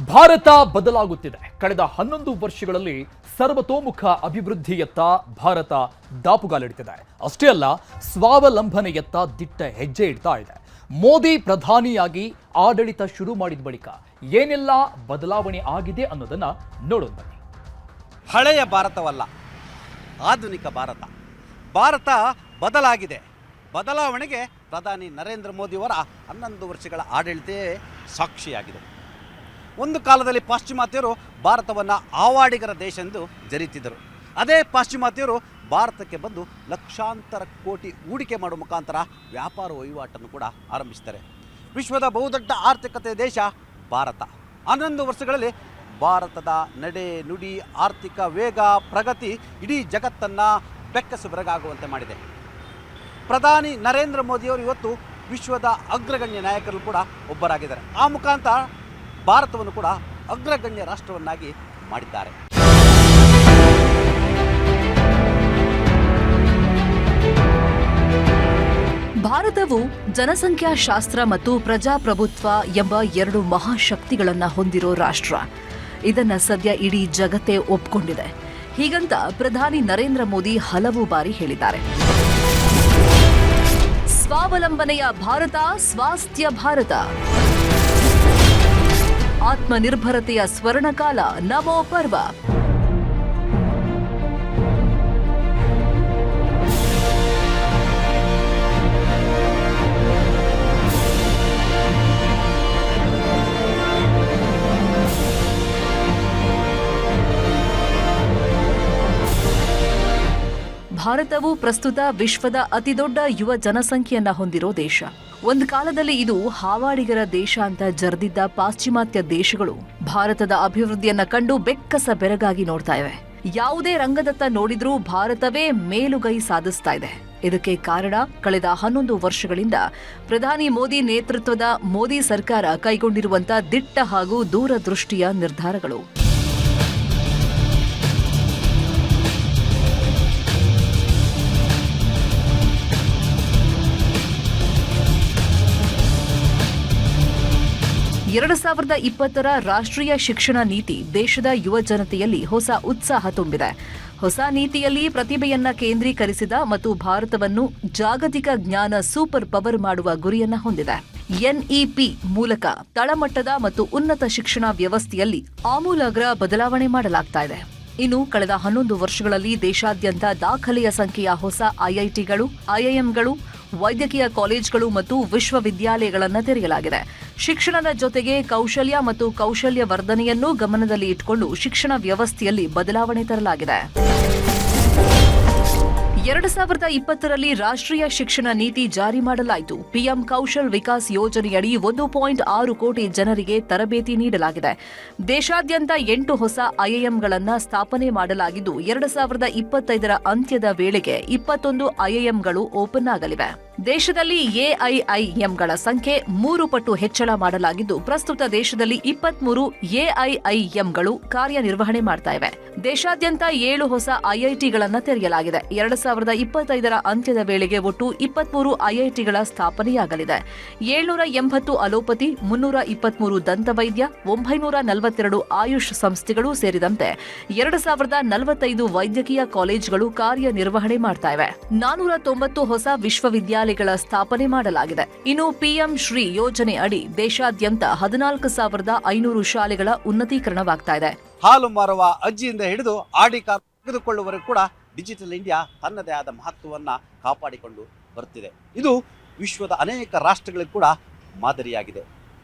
ಭಾರತ ಬದಲಾಗುತ್ತಿದೆ. ಕಳೆದ 11 ವರ್ಷಗಳಲ್ಲಿ ಸರ್ವತೋಮುಖ ಅಭಿವೃದ್ಧಿಯತ್ತ ಭಾರತ ದಾಪುಗಾಲಿಡುತ್ತಿದೆ. ಅಷ್ಟೇ ಅಲ್ಲ, ಸ್ವಾವಲಂಬನೆಯತ್ತ ದಿಟ್ಟ ಹೆಜ್ಜೆ ಇಡ್ತಾ ಇದೆ. ಮೋದಿ ಪ್ರಧಾನಿಯಾಗಿ ಆಡಳಿತ ಶುರು ಮಾಡಿದ ಬಳಿಕ ಏನೆಲ್ಲ ಬದಲಾವಣೆ ಆಗಿದೆ ಅನ್ನೋದನ್ನ ನೋಡೋಣ ಬನ್ನಿ. ಹಳೆಯ ಭಾರತವಲ್ಲ, ಆಧುನಿಕ ಭಾರತ. ಭಾರತ ಬದಲಾಗಿದೆ. ಬದಲಾವಣೆಗೆ ಪ್ರಧಾನಿ ನರೇಂದ್ರ ಮೋದಿಯವರ 11 ವರ್ಷಗಳ ಆಡಳಿತವೇ ಸಾಕ್ಷಿಯಾಗಿದೆ. ಒಂದು ಕಾಲದಲ್ಲಿ ಪಾಶ್ಚಿಮಾತ್ಯರು ಭಾರತವನ್ನು ಆವಾಡಿಗರ ದೇಶ ಎಂದು ಜರೀತಿದ್ದರು. ಅದೇ ಪಾಶ್ಚಿಮಾತ್ಯರು ಭಾರತಕ್ಕೆ ಬಂದು ಲಕ್ಷಾಂತರ ಕೋಟಿ ಹೂಡಿಕೆ ಮಾಡುವ ಮುಖಾಂತರ ವ್ಯಾಪಾರ ವಹಿವಾಟನ್ನು ಕೂಡ ಆರಂಭಿಸ್ತಾರೆ. ವಿಶ್ವದ ಬಹುದೊಡ್ಡ ಆರ್ಥಿಕತೆ ದೇಶ ಭಾರತ. 11 ವರ್ಷಗಳಲ್ಲಿ ಭಾರತದ ನಡೆ ನುಡಿ, ಆರ್ಥಿಕ ವೇಗ, ಪ್ರಗತಿ ಇಡೀ ಜಗತ್ತನ್ನು ಬೆಕ್ಕಸು ಬೆರಗಾಗುವಂತೆ ಮಾಡಿದೆ. ಪ್ರಧಾನಿ ನರೇಂದ್ರ ಮೋದಿಯವರು ಇವತ್ತು ವಿಶ್ವದ ಅಗ್ರಗಣ್ಯ ನಾಯಕರು ಕೂಡ ಒಬ್ಬರಾಗಿದ್ದಾರೆ. ಆ ಮುಖಾಂತರ ಭಾರತವನ್ನು ಕೂಡ ಅಗ್ರಗಣ್ಯ ರಾಷ್ಟ್ರವನ್ನಾಗಿ ಮಾಡಿದ್ದಾರೆ. ಭಾರತವು ಜನಸಂಖ್ಯಾಶಾಸ್ತ್ರ ಮತ್ತು ಪ್ರಜಾಪ್ರಭುತ್ವ ಎಂಬ 2 ಮಹಾಶಕ್ತಿಗಳನ್ನು ಹೊಂದಿರೋ ರಾಷ್ಟ್ರ. ಇದನ್ನ ಸದ್ಯ ಇಡೀ ಜಗತ್ತೇ ಒಪ್ಕೊಂಡಿದೆ. ಹೀಗಂತ ಪ್ರಧಾನಿ ನರೇಂದ್ರ ಮೋದಿ ಹಲವು ಬಾರಿ ಹೇಳಿದ್ದಾರೆ. ಸ್ವಾವಲಂಬನೆಯ ಭಾರತ, ಸ್ವಾಸ್ಥ್ಯ ಭಾರತ, ಆತ್ಮನಿರ್ಭರತೆಯ ಸ್ವರ್ಣಕಾಲ, ನಮೋ ಪರ್ವ. ಭಾರತವು ಪ್ರಸ್ತುತ ವಿಶ್ವದ ಅತಿದೊಡ್ಡ ಯುವ ಜನಸಂಖ್ಯೆಯನ್ನ ಹೊಂದಿರೋ ದೇಶ. ಒಂದು ಕಾಲದಲ್ಲಿ ಇದು ಹಾವಾಡಿಗರ ದೇಶ ಅಂತ ಜರ್ದಿದ್ದ ಪಾಶ್ಚಿಮಾತ್ಯ ದೇಶಗಳು ಭಾರತದ ಅಭಿವೃದ್ಧಿಯನ್ನ ಕಂಡು ಬೆಕ್ಕಸ ಬೆರಗಾಗಿ ನೋಡ್ತಾ ಇವೆ. ಯಾವುದೇ ರಂಗದತ್ತ ನೋಡಿದ್ರೂ ಭಾರತವೇ ಮೇಲುಗೈ ಸಾಧಿಸ್ತಾ ಇದೆ. ಇದಕ್ಕೆ ಕಾರಣ ಕಳೆದ 11 ವರ್ಷಗಳಿಂದ ಪ್ರಧಾನಿ ಮೋದಿ ನೇತೃತ್ವದ ಮೋದಿ ಸರ್ಕಾರ ಕೈಗೊಂಡಿರುವಂತಹ ದಿಟ್ಟ ಹಾಗೂ ದೂರದೃಷ್ಟಿಯ ನಿರ್ಧಾರಗಳು. ಎರಡು 2020ರ ರಾಷ್ಟ್ರೀಯ ಶಿಕ್ಷಣ ನೀತಿ ದೇಶದ ಯುವ ಜನತೆಯಲ್ಲಿ ಹೊಸ ಉತ್ಸಾಹ ತುಂಬಿದೆ. ಹೊಸ ನೀತಿಯಲ್ಲಿ ಪ್ರತಿಭೆಯನ್ನ ಕೇಂದ್ರೀಕರಿಸಿದ ಮತ್ತು ಭಾರತವನ್ನು ಜಾಗತಿಕ ಜ್ಞಾನ ಸೂಪರ್ ಪವರ್ ಮಾಡುವ ಗುರಿಯನ್ನ ಹೊಂದಿದೆ. ಎನ್ಇಪಿ ಮೂಲಕ ತಳಮಟ್ಟದ ಮತ್ತು ಉನ್ನತ ಶಿಕ್ಷಣ ವ್ಯವಸ್ಥೆಯಲ್ಲಿ ಆಮೂಲಾಗ್ರ ಬದಲಾವಣೆ ಮಾಡಲಾಗ್ತಾ ಇದೆ. ಇನ್ನು ಕಳೆದ 11 ವರ್ಷಗಳಲ್ಲಿ ದೇಶಾದ್ಯಂತ ದಾಖಲೆಯ ಸಂಖ್ಯೆಯ ಹೊಸ ಐಐಟಿಗಳು, ಐಐಎಂಗಳು, ವೈದ್ಯಕೀಯ ಕಾಲೇಜುಗಳು ಮತ್ತು ವಿಶ್ವವಿದ್ಯಾಲಯಗಳನ್ನು ತೆರೆಯಲಾಗಿದೆ. ಶಿಕ್ಷಣದ ಜೊತೆಗೆ ಕೌಶಲ್ಯ ಮತ್ತು ಕೌಶಲ್ಯ ವರ್ಧನೆಯನ್ನೂ ಗಮನದಲ್ಲಿ ಇಟ್ಟುಕೊಂಡು ಶಿಕ್ಷಣ ವ್ಯವಸ್ಥೆಯಲ್ಲಿ ಬದಲಾವಣೆ ತರಲಾಗಿದೆ. 2020ರಲ್ಲಿ ರಾಷ್ಟ್ರೀಯ ಶಿಕ್ಷಣ ನೀತಿ ಜಾರಿ ಮಾಡಲಾಯಿತು. ಪಿಎಂ ಕೌಶಲ್ ವಿಕಾಸ್ ಯೋಜನೆಯಡಿ 1.6 ಕೋಟಿ ಜನರಿಗೆ ತರಬೇತಿ ನೀಡಲಾಗಿದೆ. ದೇಶಾದ್ಯಂತ 8 ಹೊಸ ಐಐಎಂಗಳನ್ನು ಸ್ಥಾಪನೆ ಮಾಡಲಾಗಿದ್ದು 2025ರ ಅಂತ್ಯದ ವೇಳೆಗೆ 21 ಐಐಎಂಗಳು ಓಪನ್ ಆಗಲಿವೆ. ದೇಶದಲ್ಲಿ ಎಐಐಎಂಗಳ ಸಂಖ್ಯೆ 3 ಪಟ್ಟು ಹೆಚ್ಚಳ ಮಾಡಲಾಗಿದ್ದು ಪ್ರಸ್ತುತ ದೇಶದಲ್ಲಿ 23 ಎಐಐಎಂಗಳು ಕಾರ್ಯನಿರ್ವಹಣೆ ಮಾಡ್ತಾ ಇವೆ. ದೇಶಾದ್ಯಂತ 7 ಹೊಸ ಐಐಟಿಗಳನ್ನು ತೆರೆಯಲಾಗಿದೆ. 2025ರ ಅಂತ್ಯದ ವೇಳೆಗೆ ಒಟ್ಟು 23 ಐಐಟಿಗಳ ಸ್ಥಾಪನೆಯಾಗಲಿದೆ. 780 ಅಲೋಪತಿ, 323 ದಂತವೈದ್ಯ, 942 ಆಯುಷ್ ಸಂಸ್ಥೆಗಳು ಸೇರಿದಂತೆ 2045 ವೈದ್ಯಕೀಯ ಕಾಲೇಜುಗಳು ಕಾರ್ಯನಿರ್ವಹಣೆ ಮಾಡ್ತಾ ಇವೆ. 490 ಹೊಸ ವಿಶ್ವವಿದ್ಯಾಲಯಗಳ ಸ್ಥಾಪನೆ ಮಾಡಲಾಗಿದೆ. ಇನ್ನು ಪಿಎಂ ಶ್ರೀ ಯೋಜನೆ ಅಡಿ ದೇಶಾದ್ಯಂತ 14,500 ಶಾಲೆಗಳ ಉನ್ನತೀಕರಣವಾಗ್ತಾ ಇದೆ. ಹಾಲು ಮಾರುವ ಅಜ್ಜಿಯಿಂದ ಹಿಡಿದು ಆಡಿ ಕಾರ್ ತೆಗೆದುಕೊಳ್ಳುವವರೆಗೂ ಕೂಡ ಡಿಜಿಟಲ್ ಇಂಡಿಯಾ ತನ್ನದೇ ಆದ ಮಹತ್ವವನ್ನು ಕಾಪಾಡಿಕೊಂಡು ಬರುತ್ತಿದೆ. ಇದು ವಿಶ್ವದ ಅನೇಕ ರಾಷ್ಟ್ರಗಳಿಗೂ ಕೂಡ ಮಾದರಿಯಾಗಿದೆ.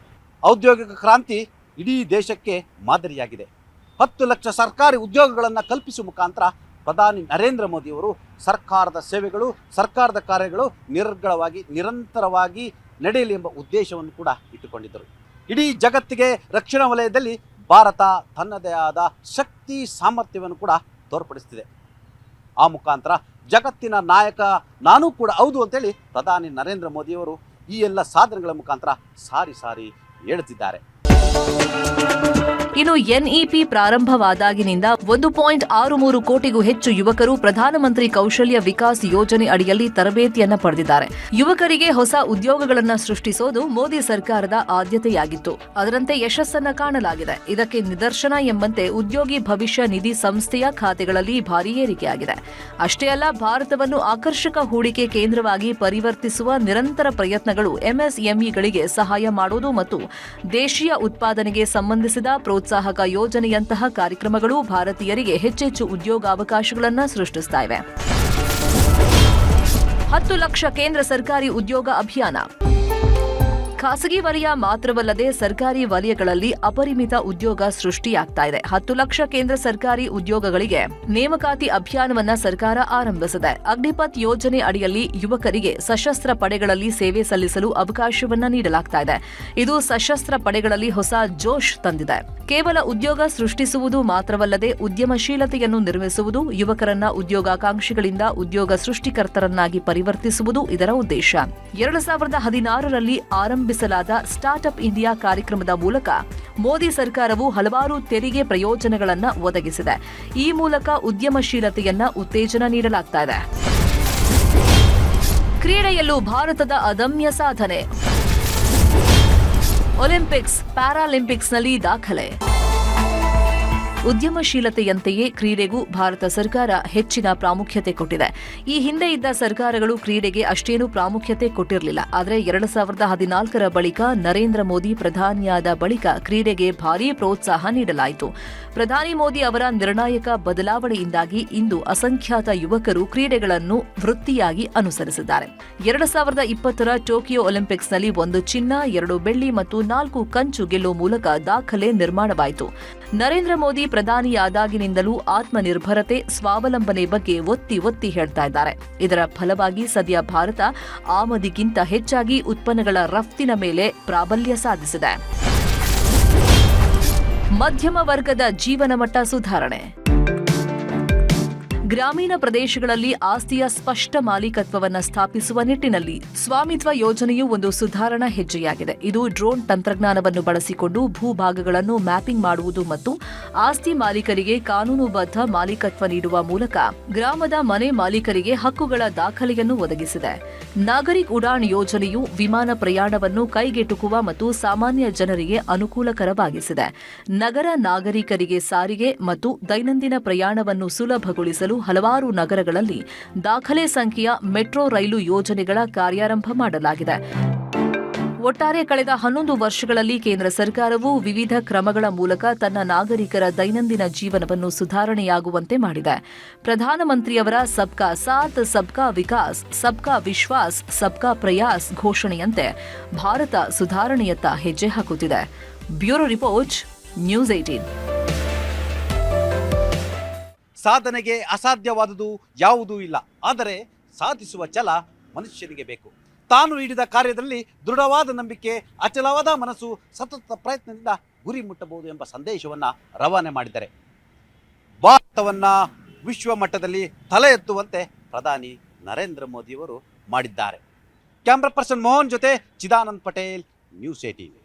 ಔದ್ಯೋಗಿಕ ಕ್ರಾಂತಿ ಇಡೀ ದೇಶಕ್ಕೆ ಮಾದರಿಯಾಗಿದೆ. 10 ಲಕ್ಷ ಸರ್ಕಾರಿ ಉದ್ಯೋಗಗಳನ್ನು ಕಲ್ಪಿಸುವ ಮುಖಾಂತರ ಪ್ರಧಾನಿ ನರೇಂದ್ರ ಮೋದಿಯವರು ಸರ್ಕಾರದ ಸೇವೆಗಳು, ಸರ್ಕಾರದ ಕಾರ್ಯಗಳು ನಿರ್ಗಳವಾಗಿ ನಿರಂತರವಾಗಿ ನಡೆಯಲಿ ಎಂಬ ಉದ್ದೇಶವನ್ನು ಕೂಡ ಇಟ್ಟುಕೊಂಡಿದ್ದರು. ಇಡೀ ಜಗತ್ತಿಗೆ ರಕ್ಷಣಾ ವಲಯದಲ್ಲಿ ಭಾರತ ತನ್ನದೇ ಆದ ಶಕ್ತಿ ಸಾಮರ್ಥ್ಯವನ್ನು ಕೂಡ ತೋರ್ಪಡಿಸುತ್ತಿದೆ. ಆ ಮುಖಾಂತರ ಜಗತ್ತಿನ ನಾಯಕ ನಾನೂ ಕೂಡ ಹೌದು ಅಂತೇಳಿ ಪ್ರಧಾನಿ ನರೇಂದ್ರ ಮೋದಿಯವರು ಈ ಎಲ್ಲ ಸಾಧನೆಗಳ ಮುಖಾಂತರ ಸಾರಿ ಹೇಳುತ್ತಿದ್ದಾರೆ. ಇನ್ನು ಎನ್ಇಪಿ ಪ್ರಾರಂಭವಾದಾಗಿನಿಂದ 1.63 ಕೋಟಿಗೂ ಹೆಚ್ಚು ಯುವಕರು ಪ್ರಧಾನಮಂತ್ರಿ ಕೌಶಲ್ಯ ವಿಕಾಸ್ ಯೋಜನೆ ಅಡಿಯಲ್ಲಿ ತರಬೇತಿಯನ್ನ ಪಡೆದಿದ್ದಾರೆ. ಯುವಕರಿಗೆ ಹೊಸ ಉದ್ಯೋಗಗಳನ್ನು ಸೃಷ್ಟಿಸೋದು ಮೋದಿ ಸರ್ಕಾರದ ಆದ್ಯತೆಯಾಗಿತ್ತು. ಅದರಂತೆ ಯಶಸ್ಸನ್ನ ಕಾಣಲಾಗಿದೆ. ಇದಕ್ಕೆ ನಿದರ್ಶನ ಎಂಬಂತೆ ಉದ್ಯೋಗಿ ಭವಿಷ್ಯ ನಿಧಿ ಸಂಸ್ಥೆಯ ಖಾತೆಗಳಲ್ಲಿ ಭಾರೀ ಏರಿಕೆಯಾಗಿದೆ. ಅಷ್ಟೇ ಅಲ್ಲ, ಭಾರತವನ್ನು ಆಕರ್ಷಕ ಹೂಡಿಕೆ ಕೇಂದ್ರವಾಗಿ ಪರಿವರ್ತಿಸುವ ನಿರಂತರ ಪ್ರಯತ್ನಗಳು ಎಂಎಸ್ಎಂಇಗಳಿಗೆ ಸಹಾಯ ಮಾಡುವುದು ಮತ್ತು ದೇಶೀಯ ಉತ್ಪಾದನೆಗೆ ಸಂಬಂಧಿಸಿದ ಪ್ರೋತ್ಸಾಹಕ ಯೋಜನೆಯಂತಹ ಕಾರ್ಯಕ್ರಮಗಳು ಭಾರತೀಯರಿಗೆ ಹೆಚ್ಚೆಚ್ಚು ಉದ್ಯೋಗಾವಕಾಶಗಳನ್ನು ಸೃಷ್ಟಿಸ್ತಾ ಇವೆ. 10 ಲಕ್ಷ ಕೇಂದ್ರ ಸರ್ಕಾರಿ ಉದ್ಯೋಗ ಅಭಿಯಾನ. ಖಾಸಗಿ ವಲಯ ಮಾತ್ರವಲ್ಲದೆ ಸರ್ಕಾರಿ ವಲಯಗಳಲ್ಲಿ ಅಪರಿಮಿತ ಉದ್ಯೋಗ ಸೃಷ್ಟಿಯಾಗ್ತಾ ಇದೆ. 10 ಲಕ್ಷ ಕೇಂದ್ರ ಸರ್ಕಾರಿ ಉದ್ಯೋಗಗಳಿಗೆ ನೇಮಕಾತಿ ಅಭಿಯಾನವನ್ನ ಸರ್ಕಾರ ಆರಂಭಿಸಿದೆ. ಅಗ್ನಿಪಥ್ ಯೋಜನೆ ಅಡಿಯಲ್ಲಿ ಯುವಕರಿಗೆ ಸಶಸ್ತ್ರ ಪಡೆಗಳಲ್ಲಿ ಸೇವೆ ಸಲ್ಲಿಸಲು ಅವಕಾಶವನ್ನ ನೀಡಲಾಗ್ತಾ ಇದೆ. ಇದು ಸಶಸ್ತ್ರ ಪಡೆಗಳಲ್ಲಿ ಹೊಸ ಜೋಶ್ ತಂದಿದೆ. ಕೇವಲ ಉದ್ಯೋಗ ಸೃಷ್ಟಿಸುವುದು ಮಾತ್ರವಲ್ಲದೆ ಉದ್ಯಮಶೀಲತೆಯನ್ನು ನಿರ್ಮಿಸುವುದು, ಯುವಕರನ್ನ ಉದ್ಯೋಗಾಕಾಂಕ್ಷಿಗಳಿಂದ ಉದ್ಯೋಗ ಸೃಷ್ಟಿಕರ್ತರನ್ನಾಗಿ ಪರಿವರ್ತಿಸುವುದು ಇದರ ಉದ್ದೇಶ. 2016ರಲ್ಲಿ ಆರಂಭಿಸಲಾದ ಸ್ಟಾರ್ಟ್ಅಪ್ ಇಂಡಿಯಾ ಕಾರ್ಯಕ್ರಮದ ಮೂಲಕ ಮೋದಿ ಸರ್ಕಾರವು ಹಲವಾರು ತೆರಿಗೆ ಪ್ರಯೋಜನಗಳನ್ನು ಒದಗಿಸಿದೆ. ಈ ಮೂಲಕ ಉದ್ಯಮಶೀಲತೆಯನ್ನ ಉತ್ತೇಜನ ನೀಡಲಾಗ್ತಾ ಇದೆ. ಕ್ರೀಡೆಯಲ್ಲೂ ಭಾರತದ ಅದಮ್ಯ ಸಾಧನೆ. ಒಲಿಂಪಿಕ್ಸ್, ಪ್ಯಾರಾಲಿಂಪಿಕ್ಸ್ನಲ್ಲಿ ದಾಖಲೆ. ಉದ್ಯಮಶೀಲತೆಯಂತೆಯೇ ಕ್ರೀಡೆಗೂ ಭಾರತ ಸರ್ಕಾರ ಹೆಚ್ಚಿನ ಪ್ರಾಮುಖ್ಯತೆ ಕೊಟ್ಟಿದೆ. ಈ ಹಿಂದೆ ಇದ್ದ ಸರ್ಕಾರಗಳು ಕ್ರೀಡೆಗೆ ಅಷ್ಟೇನೂ ಪ್ರಾಮುಖ್ಯತೆ ಕೊಟ್ಟಿರಲಿಲ್ಲ. ಆದರೆ 2014ರ ಬಳಿಕ ನರೇಂದ್ರ ಮೋದಿ ಪ್ರಧಾನಿಯಾದ ಬಳಿಕ ಕ್ರೀಡೆಗೆ ಭಾರೀ ಪ್ರೋತ್ಸಾಹ ನೀಡಲಾಯಿತು. ಪ್ರಧಾನಿ ಮೋದಿ ಅವರ ನಿರ್ಣಾಯಕ ಬದಲಾವಣೆಯಿಂದಾಗಿ ಇಂದು ಅಸಂಖ್ಯಾತ ಯುವಕರು ಕ್ರೀಡೆಗಳನ್ನು ವೃತ್ತಿಯಾಗಿ ಅನುಸರಿಸಿದ್ದಾರೆ. 2020ರ ಟೋಕಿಯೋ ಒಲಿಂಪಿಕ್ಸ್ನಲ್ಲಿ 1 ಚಿನ್ನ, 2 ಬೆಳ್ಳಿ ಮತ್ತು 4 ಕಂಚು ಗೆಲ್ಲುವ ಮೂಲಕ ದಾಖಲೆ ನಿರ್ಮಾಣವಾಯಿತು. ನರೇಂದ್ರ ಮೋದಿ ಪ್ರಧಾನಿಯಾದಾಗಿನಿಂದಲೂ ಆತ್ಮನಿರ್ಭರತೆ, ಸ್ವಾವಲಂಬನೆ ಬಗ್ಗೆ ಒತ್ತಿ ಹೇಳ್ತಾ ಇದ್ದಾರೆ. ಇದರ ಫಲವಾಗಿ ಸದ್ಯ ಭಾರತ ಆಮದಿಗಿಂತ ಹೆಚ್ಚಾಗಿ ಉತ್ಪನ್ನಗಳ ರಫ್ತಿನ ಮೇಲೆ ಪ್ರಾಬಲ್ಯ ಸಾಧಿಸಿದೆ. ಮಧ್ಯಮ ವರ್ಗದ ಜೀವನಮಟ್ಟ ಸುಧಾರಣೆ. ಗ್ರಾಮೀಣ ಪ್ರದೇಶಗಳಲ್ಲಿ ಆಸ್ತಿಯ ಸ್ಪಷ್ಟ ಮಾಲೀಕತ್ವವನ್ನು ಸ್ಥಾಪಿಸುವ ನಿಟ್ಟಿನಲ್ಲಿ ಸ್ವಾಮಿತ್ವ ಯೋಜನೆಯು ಒಂದು ಸುಧಾರಣಾ ಹೆಜ್ಜೆಯಾಗಿದೆ. ಇದು ಡ್ರೋನ್ ತಂತ್ರಜ್ಞಾನವನ್ನು ಬಳಸಿಕೊಂಡು ಭೂಭಾಗಗಳನ್ನು ಮ್ಯಾಪಿಂಗ್ ಮಾಡುವುದು ಮತ್ತು ಆಸ್ತಿ ಮಾಲೀಕರಿಗೆ ಕಾನೂನುಬದ್ಧ ಮಾಲೀಕತ್ವ ನೀಡುವ ಮೂಲಕ ಗ್ರಾಮದ ಮನೆ ಮಾಲೀಕರಿಗೆ ಹಕ್ಕುಗಳ ದಾಖಲೆಯನ್ನು ಒದಗಿಸಿದೆ. ನಾಗರಿಕ್ ಉಡಾನ್ ಯೋಜನೆಯು ವಿಮಾನ ಪ್ರಯಾಣವನ್ನು ಕೈಗೆಟುಕುವ ಮತ್ತು ಸಾಮಾನ್ಯ ಜನರಿಗೆ ಅನುಕೂಲಕರವಾಗಿಸಿದೆ. ನಗರ ನಾಗರಿಕರಿಗೆ ಸಾರಿಗೆ ಮತ್ತು ದೈನಂದಿನ ಪ್ರಯಾಣವನ್ನು ಸುಲಭಗೊಳಿಸಲು ಹಲವಾರು ನಗರಗಳಲ್ಲಿ ದಾಖಲೆ ಸಂಖ್ಯೆಯ ಮೆಟ್ರೋ ರೈಲು ಯೋಜನೆಗಳ ಕಾರ್ಯಾರಂಭ ಮಾಡಲಾಗಿದೆ. ಒಟ್ಟಾರೆ ಕಳೆದ 11 ವರ್ಷಗಳಲ್ಲಿ ಕೇಂದ್ರ ಸರ್ಕಾರವು ವಿವಿಧ ಕ್ರಮಗಳ ಮೂಲಕ ತನ್ನ ನಾಗರಿಕರ ದೈನಂದಿನ ಜೀವನವನ್ನು ಸುಧಾರಣೆಯಾಗುವಂತೆ ಮಾಡಿದೆ. ಪ್ರಧಾನಮಂತ್ರಿಯವರ ಸಬ್ಕಾ ಸಾಥ್, ಸಬ್ಕಾ ವಿಕಾಸ್, ಸಬ್ಕಾ ವಿಶ್ವಾಸ್, ಸಬ್ಕಾ ಪ್ರಯಾಸ್ ಘೋಷಣೆಯಂತೆ ಭಾರತ ಸುಧಾರಣೆಯತ್ತ ಹೆಜ್ಜೆ ಹಾಕುತ್ತಿದೆ. Bureau report, news 18. ಸಾಧನೆಗೆ ಅಸಾಧ್ಯವಾದುದು ಯಾವುದೂ ಇಲ್ಲ. ಆದರೆ ಸಾಧಿಸುವ ಛಲ ಮನುಷ್ಯನಿಗೆ ಬೇಕು. ತಾನು ಹಿಡಿದ ಕಾರ್ಯದಲ್ಲಿ ದೃಢವಾದ ನಂಬಿಕೆ, ಅಚಲವಾದ ಮನಸ್ಸು, ಸತತ ಪ್ರಯತ್ನದಿಂದ ಗುರಿ ಮುಟ್ಟಬಹುದು ಎಂಬ ಸಂದೇಶವನ್ನು ರವಾನೆ ಮಾಡಿದ್ದಾರೆ. ಭಾರತವನ್ನು ವಿಶ್ವ ಮಟ್ಟದಲ್ಲಿ ತಲೆ ಎತ್ತುವಂತೆ ಪ್ರಧಾನಿ ನರೇಂದ್ರ ಮೋದಿಯವರು ಮಾಡಿದ್ದಾರೆ. ಕ್ಯಾಮ್ರಾ ಪರ್ಸನ್ ಮೋಹನ್ ಜೊತೆ ಚಿದಾನಂದ್ ಪಟೇಲ್, ನ್ಯೂಸ್ 18.